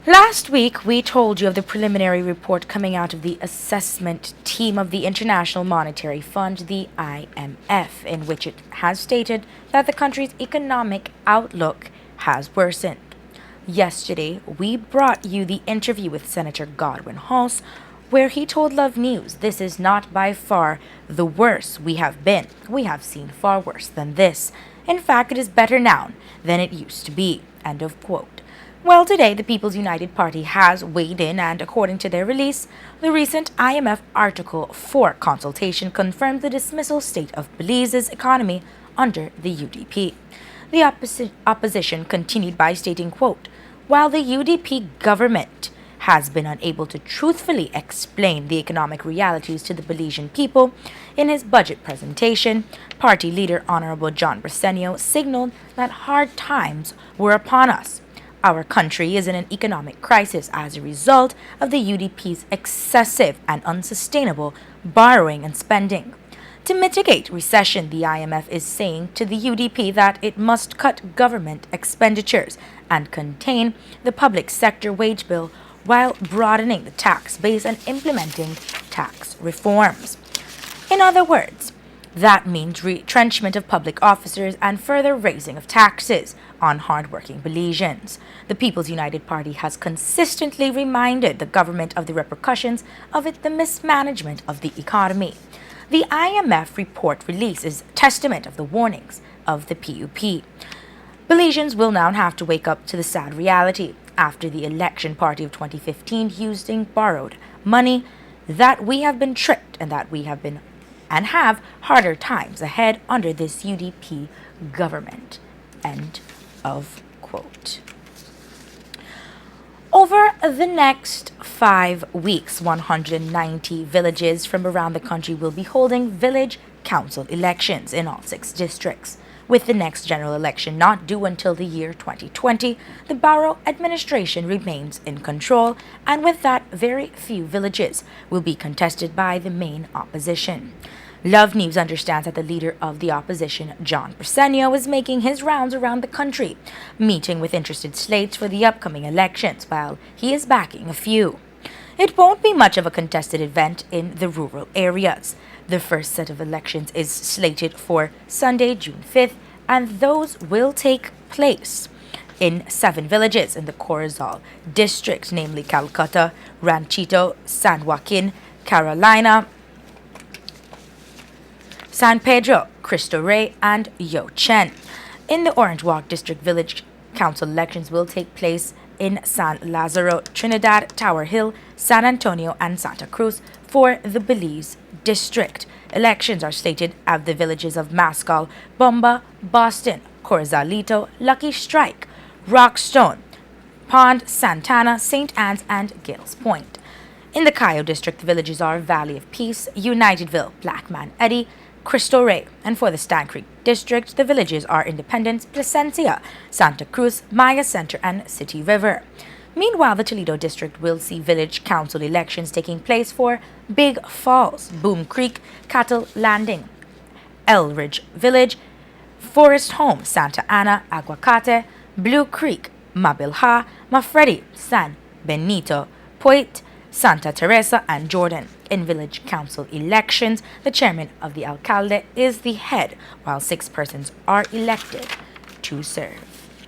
Last week, we told you of the preliminary report coming out of the assessment team of the International Monetary Fund, the IMF, in which it has stated that the country's economic outlook has worsened. Yesterday, we brought you the interview with Senator Godwin House, where he told Love News this is not by far the worst we have been. We have seen far worse than this. In fact, it is better now than it used to be. End of quote. Well, today, the People's United Party has weighed in, and according to their release, the recent IMF Article 4 consultation confirmed the dismal state of Belize's economy under the UDP. The opposition continued by stating, quote, while the UDP government has been unable to truthfully explain the economic realities to the Belizean people, in his budget presentation, party leader Honorable John Briceño signaled that hard times were upon us. Our country is in an economic crisis as a result of the UDP's excessive and unsustainable borrowing and spending. To mitigate recession, the IMF is saying to the UDP that it must cut government expenditures and contain the public sector wage bill while broadening the tax base and implementing tax reforms. In other words, that means retrenchment of public officers and further raising of taxes on hardworking Belizeans. The People's United Party has consistently reminded the government of the repercussions of the mismanagement of the economy. The IMF report release is testament of the warnings of the PUP. Belizeans will now have to wake up to the sad reality after the election party of 2015 using borrowed money that we have been tricked and that we have been and have harder times ahead under this UDP government. End of quote. Over the next 5 weeks, 190 villages from around the country will be holding village council elections in all 6 districts. With the next general election not due until the year 2020, the Barrow administration remains in control, and with that, very few villages will be contested by the main opposition. Love News understands that the leader of the opposition, John Briceño, is making his rounds around the country, meeting with interested slates for the upcoming elections, while he is backing a few. It won't be much of a contested event in the rural areas. The first set of elections is slated for Sunday, June 5th, and those will take place in 7 villages in the Corozal district, namely Calcutta, Ranchito, San Joaquin, Carolina, San Pedro, Cristo Rey, and Yo Chen. In the Orange Walk District, village council elections will take place in San Lazaro, Trinidad, Tower Hill, San Antonio, and Santa Cruz for the Belize district. Elections are slated at the villages of Mascal, Bomba, Boston, Corzalito, Lucky Strike, Rockstone, Pond, Santana, St. Anne's, and Gales Point. In the Cayo district, the villages are Valley of Peace, Unitedville, Blackman Eddy, Cristo Rey, and for the Stan Creek district, the villages are Independence, Placencia, Santa Cruz, Maya Center, and City River. Meanwhile, the Toledo district will see village council elections taking place for Big Falls, Boom Creek, Cattle Landing, Elridge Village, Forest Home, Santa Ana, Aguacate, Blue Creek, Mabilha, Mafredi, San Benito, Poit, Santa Teresa, and Jordan. In village council elections, the chairman of the alcalde is the head, while 6 persons are elected to serve.